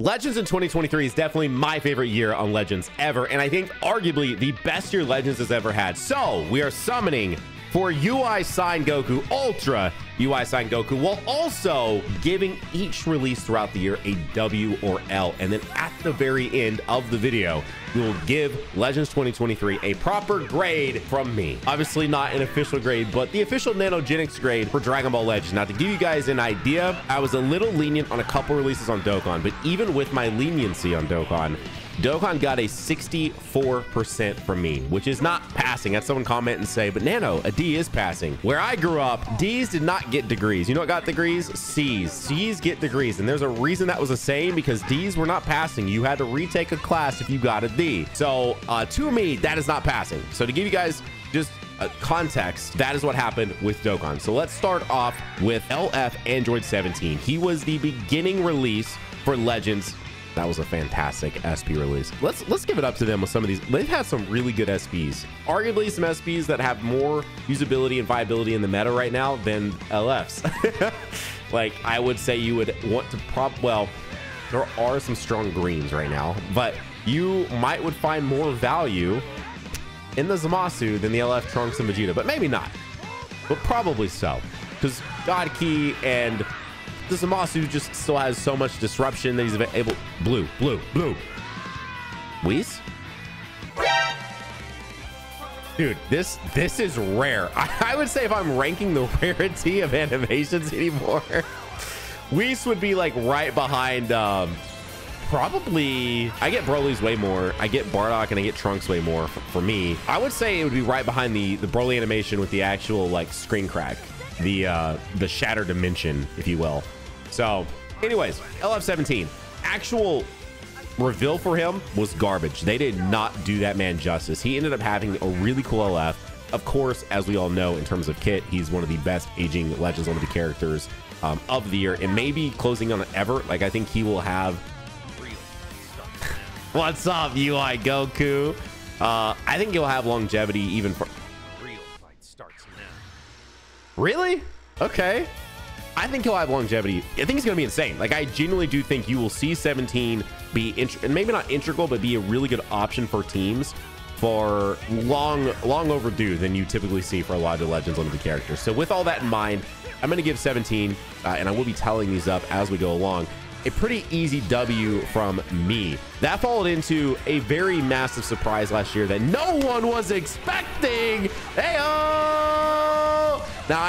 Legends in 2023 is definitely my favorite year on Legends ever, and I think arguably the best year Legends has ever had. So we are summoning for UI Sign Goku Ultra UI Sign Goku, while also giving each release throughout the year a W or L. And then at the very end of the video, we will give Legends 2023 a proper grade from me. Obviously not an official grade, but the official Nanogenics grade for Dragon Ball Legends. Now, to give you guys an idea, I was a little lenient on a couple releases on Dokkan, but even with my leniency on Dokkan got a 64% from me, which is not passing. Had someone comment and say, but Nano, a D is passing. Where I grew up, D's did not get degrees. You know what got degrees? C's. C's get degrees. And there's a reason that was a saying, because D's were not passing. You had to retake a class if you got a D. So to me, that is not passing. So to give you guys just context, that is what happened with Dokkan. So let's start off with LF Android 17. He was the beginning release for Legends. That was a fantastic SP release. Let's give it up to them with some of these. They've had some really good SPs. Arguably some SPs that have more usability and viability in the meta right now than LFs. Like, I would say you would want to well, there are some strong greens right now, but you would find more value in the Zamasu than the LF Trunks and Vegeta, but maybe not, but probably so, because God Key and the Zamasu just still has so much disruption that he's able. Blue. Whis? Dude, this is rare. I would say if I'm ranking the rarity of animations anymore, Whis would be like right behind. Probably, I get Broly's way more. I get Bardock and I get Trunks way more for me. I would say it would be right behind the Broly animation with the actual like screen crack, the shattered dimension, if you will. So anyways, LF17, actual reveal for him was garbage. They did not do that man justice. He ended up having a really cool LF. Of course, as we all know, in terms of kit, he's one of the best aging Legends Limited characters of the year, and maybe closing on it ever. Like, I think he will have what's up, UI Goku? I think he'll have longevity even for real fight starts now. Really? Okay. I think he'll have longevity. I think it's going to be insane. Like, I genuinely do think you will see 17 be, and maybe not integral, but be a really good option for teams for long overdue than you typically see for a lot of the Legends Limited characters. So with all that in mind, I'm going to give 17, and I will be tallying these up as we go along, a pretty easy W from me. That followed into a very massive surprise last year that no one was expecting. Hey-oh! Now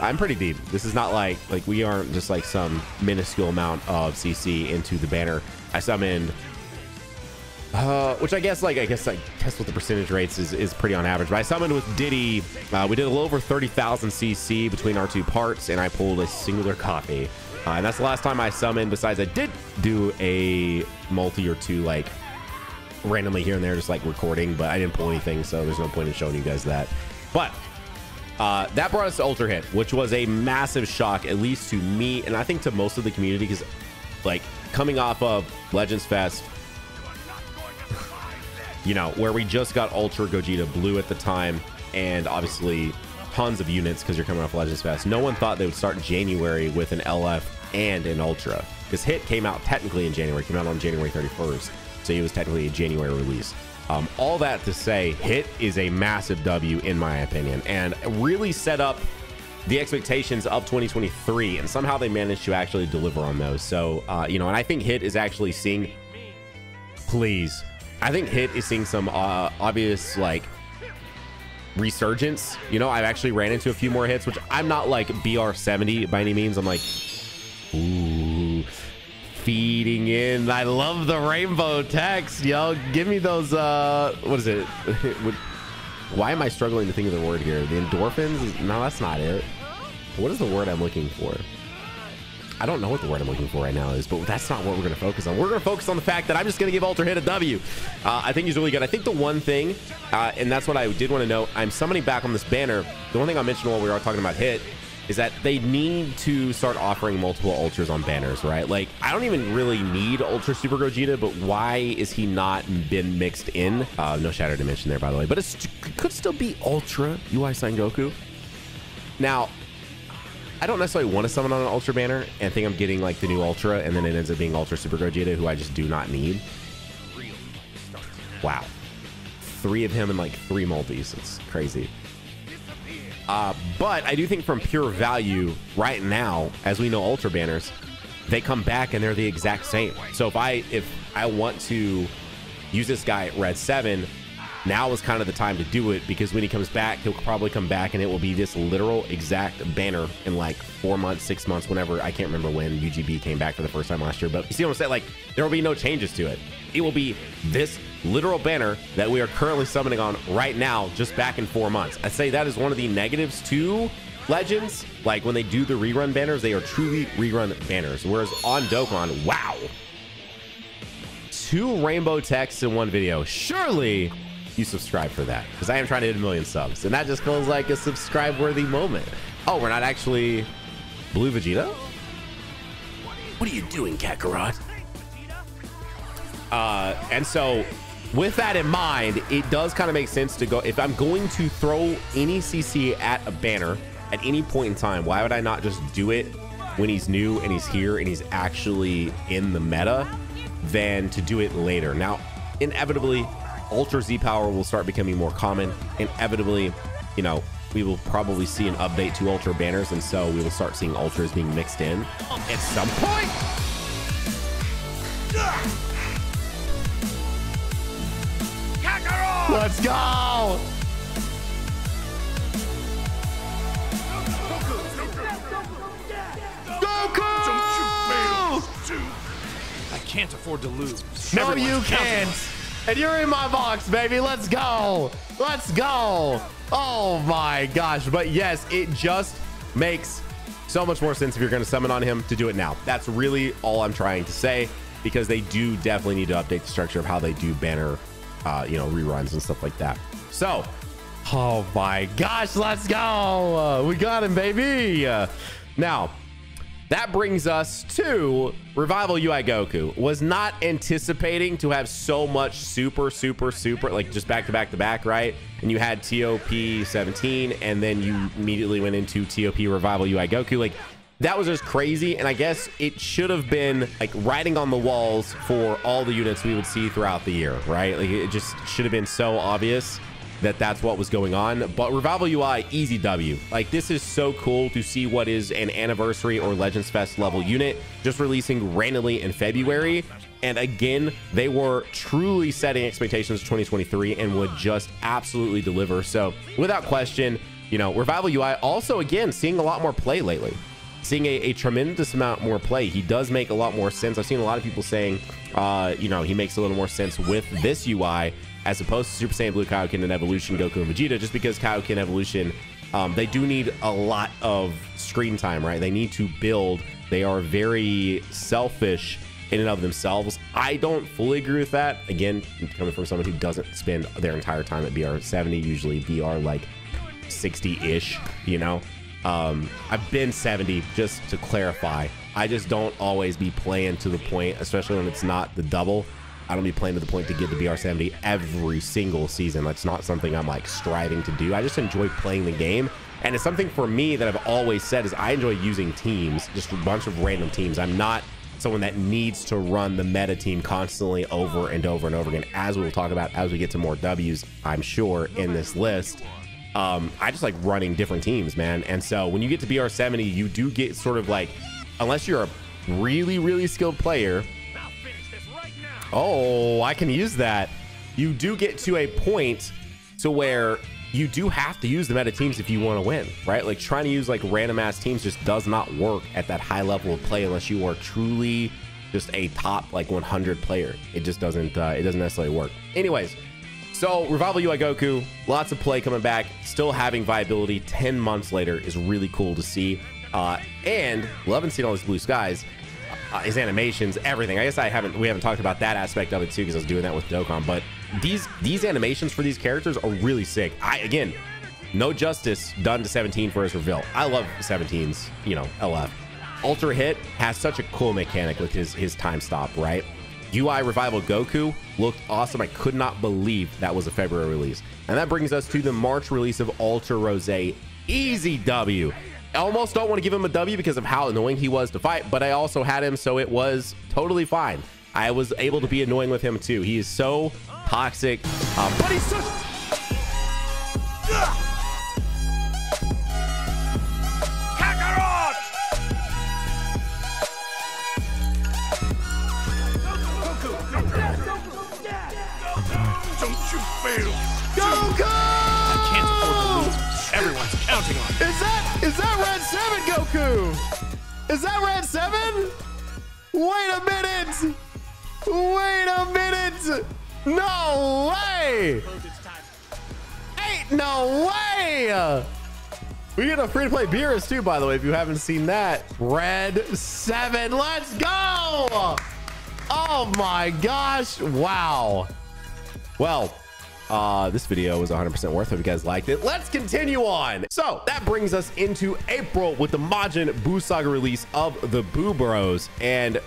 I'm pretty deep. This is not like we aren't just like some minuscule amount of CC into the banner. I summoned, which I guess test what the percentage rates is pretty on average, but I summoned with Diddy. We did a little over 30,000 CC between our two parts, and I pulled a singular copy. And that's the last time I summoned. Besides, I did do a multi or two, like randomly here and there, just like recording, but I didn't pull anything, so there's no point in showing you guys that. But that brought us to Ultra Hit, which was a massive shock, at least to me, and I think to most of the community, because like coming off of Legends Fest, you know, where we just got Ultra Gogeta Blue at the time, and obviously tons of units because you're coming off Legends Fest. No one thought they would start January with an LF and an Ultra, because Hit came out technically in January, came out on January 31st, so it was technically a January release. All that to say, Hit is a massive W in my opinion, and really set up the expectations of 2023, and somehow they managed to actually deliver on those. So you know, and I think Hit is actually seeing, please, I think Hit is seeing some obvious like resurgence. You know, I've actually ran into a few more hits, which I'm not like BR70 by any means. I'm like, ooh, feeding in. I love the rainbow text, yo. Give me those what is it? Why am I struggling to think of the word here? The endorphins? No, that's not it. What is the word I'm looking for? I don't know what the word I'm looking for right now is, but that's not what we're going to focus on. We're going to focus on the fact that I'm just going to give Ultra Hit a W. I think he's really good. I think the one thing, and that's what I did want to know, I'm summoning back on this banner. The one thing I mentioned while we were talking about Hit is that they need to start offering multiple Ultras on banners, right? Like, I don't even really need Ultra Super Gogeta, but why is he not been mixed in? No Shattered Dimension there, by the way, but it could still be Ultra UI Sign Goku. Now, I don't necessarily want to summon on an Ultra banner and think I'm getting like the new Ultra, and then it ends up being Ultra Super Gogeta, who I just do not need. Wow. 3 of him and like 3 multis. It's crazy. But I do think from pure value right now, as we know, Ultra banners, they come back and they're the exact same. So if I want to use this guy at Red 7, now is kind of the time to do it, because when he comes back, he'll probably come back and it will be this literal exact banner in like 4 months, 6 months, whenever. I can't remember when UGB came back for the first time last year, but you see what I'm saying? Like, there will be no changes to it. It will be this literal banner that we are currently summoning on right now, just back in 4 months. I'd say that is one of the negatives to Legends. Like, when they do the rerun banners, they are truly rerun banners. Whereas on Dokkan, wow. 2 rainbow texts in 1 video. Surely you subscribe for that, because I am trying to hit 1 million subs, and that just feels like a subscribe worthy moment. Oh, we're not actually Blue Vegeta? What are you doing, Kakarot? And so with that in mind, it does kind of make sense to go, if I'm going to throw any CC at a banner at any point in time, why would I not just do it when he's new and he's here and he's actually in the meta, than to do it later? Now, inevitably, Ultra Z Power will start becoming more common. Inevitably, you know, we will probably see an update to Ultra banners, and so we will start seeing Ultras being mixed in at some point. Let's go! Goku! I can't afford to lose. No, you can't. And you're in my box, baby. Let's go. Let's go. Oh my gosh. But yes, it just makes so much more sense if you're going to summon on him to do it now. That's really all I'm trying to say, because they do definitely need to update the structure of how they do banner, you know, reruns and stuff like that. So, oh my gosh, let's go. We got him, baby. Now, that brings us to Revival UI Goku. Was not anticipating to have so much super, like just back to back, right? And you had TOP 17, and then you immediately went into TOP Revival UI Goku. Like, that was just crazy. And I guess it should have been like writing on the walls for all the units we would see throughout the year, right? Like, it just should have been so obvious that that's what was going on. But Revival UI, easy W. Like, this is so cool to see what is an anniversary or Legends Fest level unit just releasing randomly in February. And again, they were truly setting expectations for 2023 and would just absolutely deliver. So without question, you know, Revival UI also, again, seeing a lot more play lately. Seeing a tremendous amount more play. He does make a lot more sense. I've seen a lot of people saying, you know, he makes a little more sense with this UI as opposed to Super Saiyan Blue, Kaioken, and Evolution, Goku, and Vegeta, just because Kaioken, Evolution, they do need a lot of screen time, right? They need to build. They are very selfish in and of themselves. I don't fully agree with that. Again, coming from someone who doesn't spend their entire time at BR 70, usually BR like 60-ish, you know? I've been 70, just to clarify. I just don't always be playing to the point, especially when it's not the double. I don't be playing to the point to get the BR 70 every single season. That's not something I'm like striving to do. I just enjoy playing the game. And it's something for me that I've always said is I enjoy using teams, just a bunch of random teams. I'm not someone that needs to run the meta team constantly over and over and over again, as we will talk about as we get to more W's, I'm sure, in this list. I just like running different teams, man. And so when you get to BR 70, you do get sort of like, unless you're a really skilled player, oh, I can use that. You do get to a point to where you do have to use the meta teams if you want to win, right? Like, trying to use like random ass teams just does not work at that high level of play unless you are truly just a top like 100 player. It just doesn't, it doesn't necessarily work. Anyways, so Revival UI Goku, lots of play coming back, still having viability 10 months later is really cool to see. And loving seeing all these blue skies. His animations, everything. I guess we haven't talked about that aspect of it too, because I was doing that with Dokkan. But these animations for these characters are really sick. Again, no justice done to 17 for his reveal. I love 17's, you know, LF. Ultra Hit has such a cool mechanic with his time stop, right? UI Revival Goku looked awesome. I could not believe that was a February release. And that brings us to the March release of Ultra Rosé. Easy W. almost don't want to give him a W because of how annoying he was to fight, but I also had him, so it was totally fine. I was able to be annoying with him too. He is so toxic, but he's so... Don't you fail. Goku! I can't afford to lose. Everyone's counting on it. Is that Red 7, Goku? Is that Red 7? Wait a minute! Wait a minute! No way! Ain't no way! We get a free-to-play Beerus too, by the way, if you haven't seen that. Red 7, let's go! Oh my gosh, wow. Well, this video was 100% worth it. If you guys liked it, let's continue on. So that brings us into April with the Majin Buu Saga release of the Buu Bros. And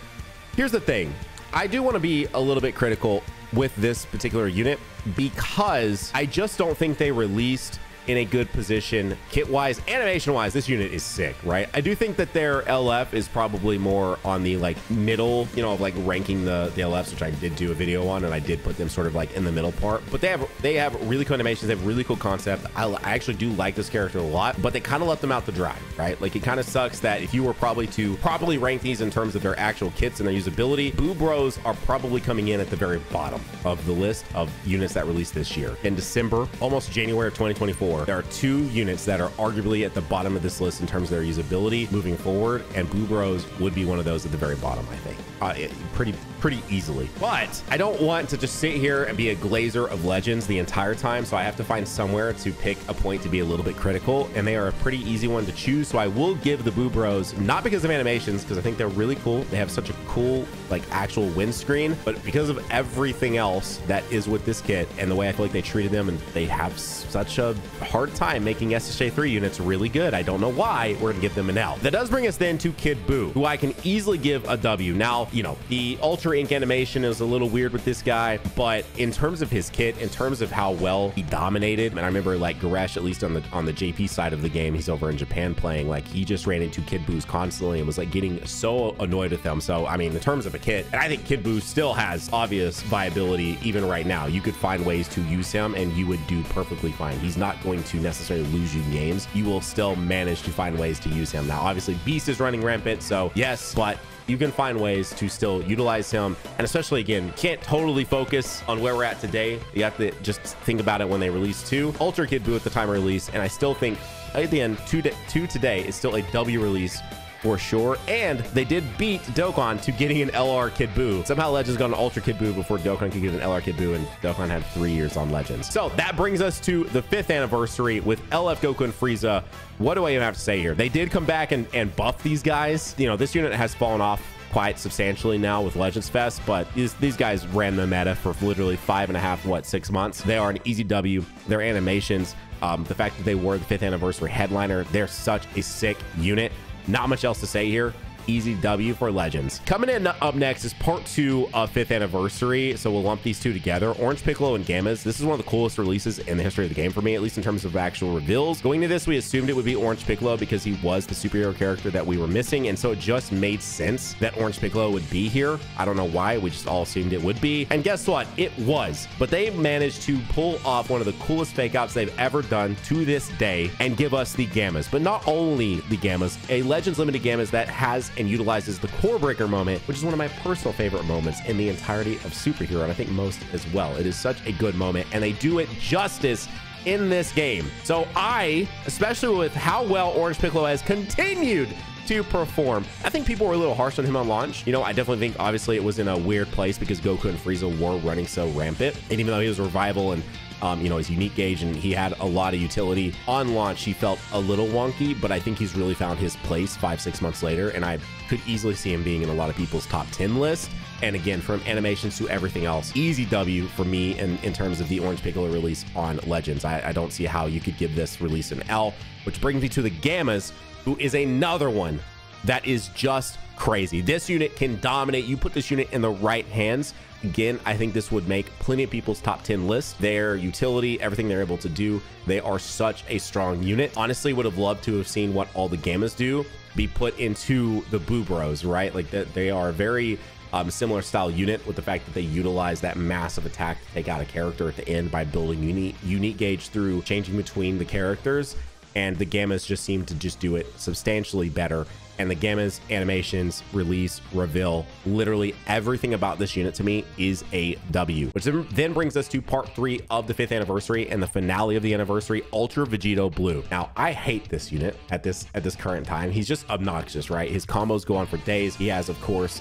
here's the thing. I do want to be a little bit critical with this particular unit because I just don't think they released in a good position kit wise, animation wise. This unit is sick, right? I do think that their LF is probably more on the like middle, you know, of like ranking the LFs, which I did do a video on, and I did put them sort of like in the middle part. But they have really cool animations. They have really cool concept. I actually do like this character a lot, but they kind of let them out to dry, right? Like it kind of sucks that if you were probably to properly rank these in terms of their actual kits and their usability, Buu Bros are probably coming in at the very bottom of the list of units that released this year. In December, almost January of 2024, there are 2 units that are arguably at the bottom of this list in terms of their usability moving forward, and Buu Bros would be one of those at the very bottom, I think, pretty easily. But I don't want to just sit here and be a glazer of Legends the entire time, so I have to find somewhere to pick a point to be a little bit critical, and they are a pretty easy one to choose. So I will give the Buu Bros, not because of animations, because I think they're really cool. They have such a cool like actual windscreen, but because of everything else that is with this kit and the way I feel like they treated them, and they have such a hard time making SSJ3 units really good. I don't know why. We're gonna give them an L. That does bring us then to Kid Buu, who I can easily give a W. Now, you know, the Ultra Ink animation is a little weird with this guy, but in terms of his kit, in terms of how well he dominated, and I remember like Goresh, at least on the JP side of the game, he's over in Japan playing, like he just ran into Kid Buu's constantly and was like getting so annoyed with them. So I mean, in terms of a kit, and I think Kid Buu still has obvious viability even right now. You could find ways to use him and you would do perfectly fine. He's not going to necessarily lose you games. You will still manage to find ways to use him. Now obviously Beast is running rampant, so yes, but you can find ways to still utilize him. And especially, again, can't totally focus on where we're at today. You have to just think about it when they release 2 Ultra Kid Buu at the time of release. And I still think at the end, 2 today is still a W release for sure. And they did beat Dokkan to getting an LR Kid Buu. Somehow Legends got an Ultra Kid Buu before Dokkan could get an LR Kid Buu, and Dokkan had 3 years on Legends. So that brings us to the 5th anniversary with LF Goku and Frieza. What do I even have to say here? They did come back and buff these guys. You know, this unit has fallen off quite substantially now with Legends Fest, but these guys ran the meta for literally 5.5, 6 months. They are an easy W. Their animations, the fact that they were the 5th anniversary headliner, they're such a sick unit. Not much else to say here. Easy W for Legends. Coming in up next is part 2 of 5th anniversary, so we'll lump these 2 together. Orange Piccolo and Gammas. This is one of the coolest releases in the history of the game for me, at least in terms of actual reveals. Going into this, we assumed it would be Orange Piccolo because he was the superhero character that we were missing, and so it just made sense that Orange Piccolo would be here. I don't know why, we just all assumed it would be, and guess what? It was. But they managed to pull off one of the coolest fake outs they've ever done to this day and give us the Gammas. But not only the Gammas, a Legends Limited Gammas that has and utilizes the Core Breaker moment, which is one of my personal favorite moments in the entirety of Superhero, and I think most as well. It is such a good moment, and they do it justice in this game. So I, especially with how well Orange Piccolo has continued to perform, I think people were a little harsh on him on launch. You know, I definitely think obviously it was in a weird place because Goku and Frieza were running so rampant, and even though he was revival and you know, his unique gauge and he had a lot of utility on launch, he felt a little wonky, but I think he's really found his place 5-6 months later, and I could easily see him being in a lot of people's top 10 list. And again, from animations to everything else, easy W for me in terms of the Orange Piccolo release on Legends. I don't see how you could give this release an L, which brings me to the Gammas, who is another one that is just crazy. This unit can dominate. You put this unit in the right hands. Again, I think this would make plenty of people's top 10 list. Their utility, everything they're able to do, they are such a strong unit. Honestly, would have loved to have seen what all the Gammas do be put into the Boo Bros, right? Like that, they are a very similar style unit with the fact that they utilize that massive attack to take out a character at the end by building unique gauge through changing between the characters. And the Gammas just seem to just do it substantially better. And the Gammas, animations, release, reveal, literally everything about this unit to me is a W. Which then brings us to part 3 of the 5th anniversary and the finale of the anniversary, Ultra Vegito Blue. Now, I hate this unit at this current time. He's just obnoxious, right? His combos go on for days. He has, of course,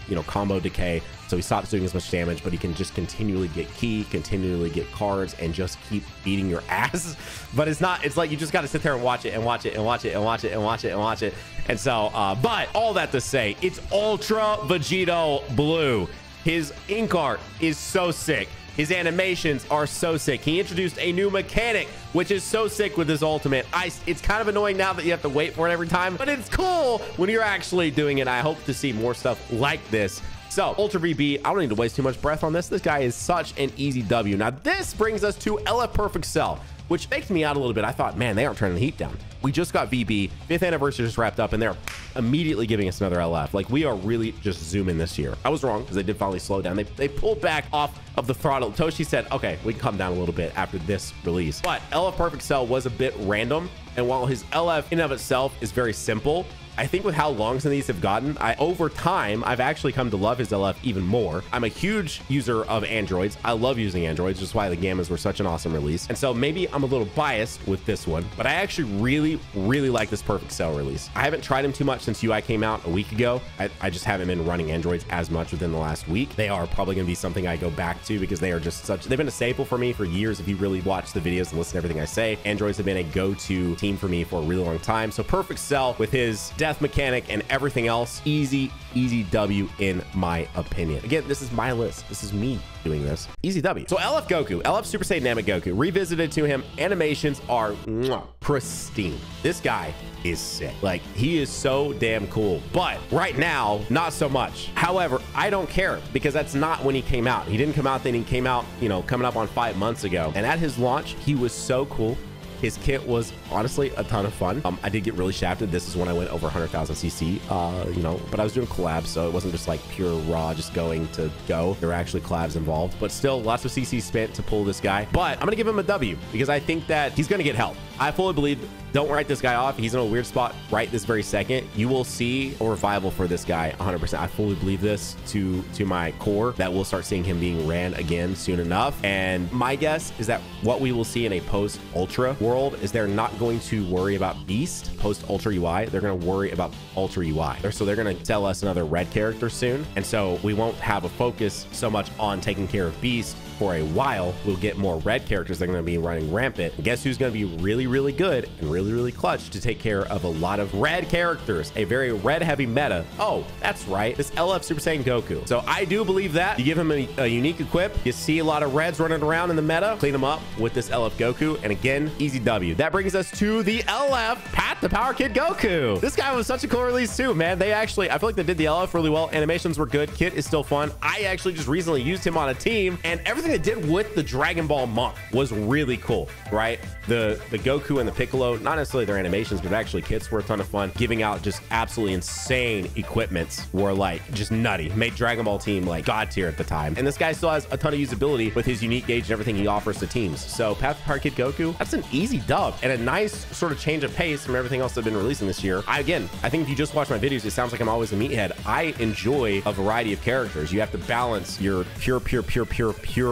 you know, combo decay. So he stops doing as much damage, but he can just continually get key, continually get cards, and just keep beating your ass. But it's not, it's like you just got to sit there and watch it and watch it and watch it and watch it and watch it and watch it. And so, but all that to say, it's Ultra Vegito Blue. His ink art is so sick. His animations are so sick. He introduced a new mechanic, which is so sick with his ultimate. It's kind of annoying now that you have to wait for it every time, but it's cool when you're actually doing it. I hope to see more stuff like this. So Ultra VB, I don't need to waste too much breath on this. This guy is such an easy W. Now this brings us to LF Perfect Cell, which faked me out a little bit. I thought, man, they aren't turning the heat down. We just got VB, 5th anniversary just wrapped up, and they're immediately giving us another LF. Like, we are really just zooming this year. I was wrong because they did finally slow down. They pulled back off of the throttle. Toastie said, okay, we can come down a little bit after this release. But LF Perfect Cell was a bit random. And while his LF in and of itself is very simple, I think with how long some of these have gotten, over time, I've actually come to love his LF even more. I'm a huge user of androids. I love using androids, just why the Gammas were such an awesome release. And so maybe I'm a little biased with this one, but I actually really like this Perfect Cell release. I haven't tried him too much since UI came out a week ago. I just haven't been running androids as much within the last week. They are probably going to be something I go back to because they are just they've been a staple for me for years. If you really watch the videos and listen to everything I say, androids have been a go-to team for me for a really long time. So Perfect Cell with his death mechanic and everything else, easy W in my opinion. Again, this is my list. This is me doing this. Easy W. So LF Goku, LF Super Saiyan Namek Goku, revisited to him. Animations are pristine. This guy is sick. Like, he is so damn cool. But right now, not so much. However, I don't care because that's not when he came out. He didn't come out then. He came out, you know, coming up on 5 months ago. And at his launch, he was so cool. His kit was honestly a ton of fun. I did get really shafted. This is when I went over 100,000 CC, you know, but I was doing collabs, so it wasn't just like pure raw, just going to go. There were actually collabs involved, but still lots of CC spent to pull this guy. But I'm going to give him a W because I think that he's going to get help. I fully believe, don't write this guy off. He's in a weird spot right this very second. You will see a revival for this guy 100%. I fully believe this to my core that we'll start seeing him being ran again soon enough. And my guess is that what we will see in a post Ultra world is they're not going to worry about Beast post Ultra UI. They're going to worry about Ultra UI. So they're going to tell us another red character soon. And so we won't have a focus so much on taking care of Beast for a while. We'll get more red characters that are going to be running rampant. And guess who's going to be really good and really clutch to take care of a lot of red characters? A very red heavy meta. Oh, that's right. This LF Super Saiyan Goku. So I do believe that you give him a unique equip. You see a lot of reds running around in the meta. Clean them up with this LF Goku. And again, easy W. That brings us to the LF Pat the Power Kid Goku. This guy was such a cool release too, man. They actually, I feel like they did the LF really well. Animations were good. Kit is still fun. I actually just recently used him on a team, and everything they did with the Dragon Ball monk was really cool, right? The Goku and the Piccolo, not necessarily their animations, but actually kits were a ton of fun. Giving out just absolutely insane equipments were like just nutty. Made Dragon Ball team like god tier at the time. And this guy still has a ton of usability with his unique gauge and everything he offers to teams. So Path to Power Kid Goku, that's an easy dub and a nice sort of change of pace from everything else they've been releasing this year. I think if you just watch my videos, it sounds like I'm always a meathead. I enjoy a variety of characters. You have to balance your pure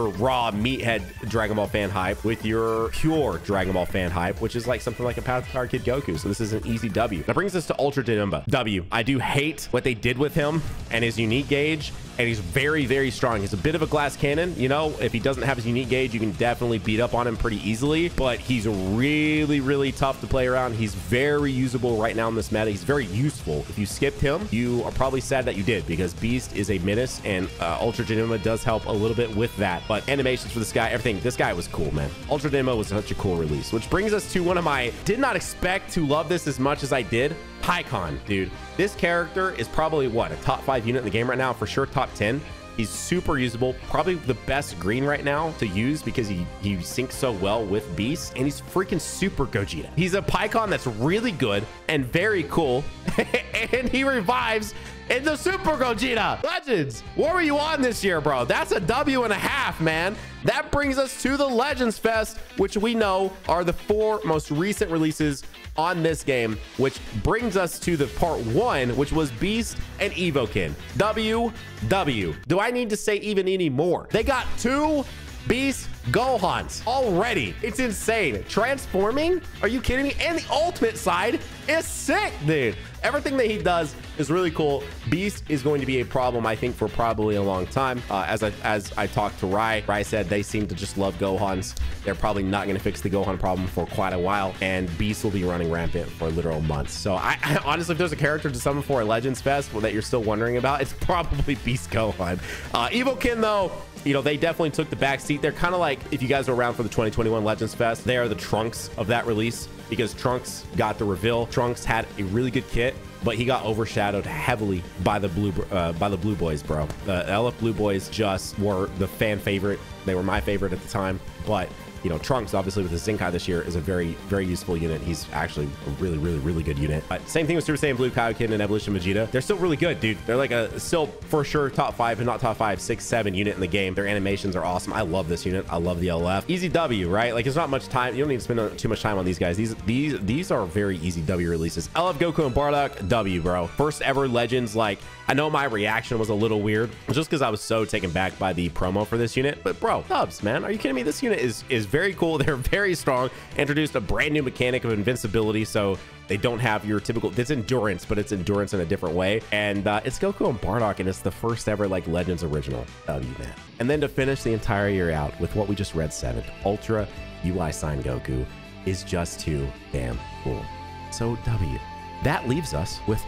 raw meathead Dragon Ball fan hype with your pure Dragon Ball fan hype, which is like something like a Path to Power Kid Goku. So this is an easy W. That brings us to Ultra Janemba. W. I do hate what they did with him and his unique gauge. And he's very strong. He's a bit of a glass cannon. You know, if he doesn't have his unique gauge, you can definitely beat up on him pretty easily. But he's really tough to play around. He's very usable right now in this meta. He's very useful. If you skipped him, you are probably sad that you did, because Beast is a menace, and Ultra Janemba does help a little bit with that. But animations for this guy, everything. This guy was cool, man. Ultra Janemba was such a cool release, which brings us to one of my, did not expect to love this as much as I did. Pycon, dude. This character is probably what, a top 5 unit in the game right now, for sure top 10. He's super usable, probably the best green right now to use because he syncs so well with Beast, and he's freaking super Gogeta. He's a Pycon that's really good and very cool, and he revives in the Super Gogeta. Legends, what were you on this year, bro? That's a W&a-half, man. That brings us to the Legends Fest, which we know are the 4 most recent releases on this game, which brings us to the part 1, which was Beast and Evokin. W. Do I need to say even any more? They got 2 Beast Gohans already. It's insane. Transforming? Are you kidding me? And the ultimate side is sick, dude. Everything that he does is really cool. Beast is going to be a problem, I think, for probably a long time. As I talked to Rai said they seem to just love Gohans. They're probably not going to fix the Gohan problem for quite a while, and Beast will be running rampant for literal months. So I honestly, if there's a character to summon for a Legends Fest that you're still wondering about, it's probably Beast Gohan. Evokin, though, you know, they definitely took the back seat. They're kind of like, if you guys are around for the 2021 Legends Fest, they are the Trunks of that release, because Trunks got the reveal. Trunks had a really good kit, but he got overshadowed heavily by the Blue Boys, bro. The LF Blue Boys just were the fan favorite. They were my favorite at the time, but you know, Trunks, obviously with the Zenkai this year, is a very, very useful unit. He's actually a really, really, really good unit. Same thing with Super Saiyan Blue Kaioken and Evolution Vegeta. They're still really good, dude. They're like a still for sure top 5, and not top 5, 6, 7 unit in the game. Their animations are awesome. I love this unit. I love the LF. Easy W, right? Like, it's not much time. You don't need to spend too much time on these guys. These are very easy W releases. LF Goku and Bardock, W, bro. First ever Legends. Like, I know my reaction was a little weird just because I was so taken back by the promo for this unit, but bro, dubs, man. Are you kidding me? This unit is very cool. They're very strong. Introduced a brand new mechanic of invincibility, so they don't have your typical, it's endurance, but it's endurance in a different way. And it's Goku and Bardock, and it's the first ever like Legends original W, man. And then to finish the entire year out with what we just read, 7th Ultra UI Sign Goku is just too damn cool. So W. That leaves us with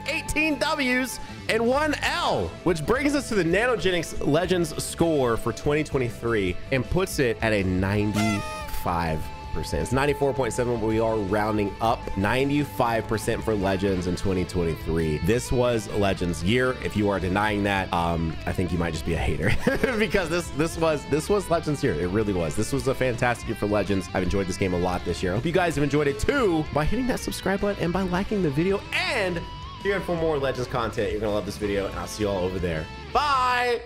18 W's and 1 L, which brings us to the Nanogenics Legends score for 2023 and puts it at a 95%. It's 94.7, but we are rounding up. 95% for Legends in 2023. This was Legends year. If you are denying that, I think you might just be a hater because this was Legends year. It really was. This was a fantastic year for Legends. I've enjoyed this game a lot this year. I hope you guys have enjoyed it too by hitting that subscribe button and by liking the video. And here for more Legends content, you're gonna love this video, and I'll see you all over there. Bye.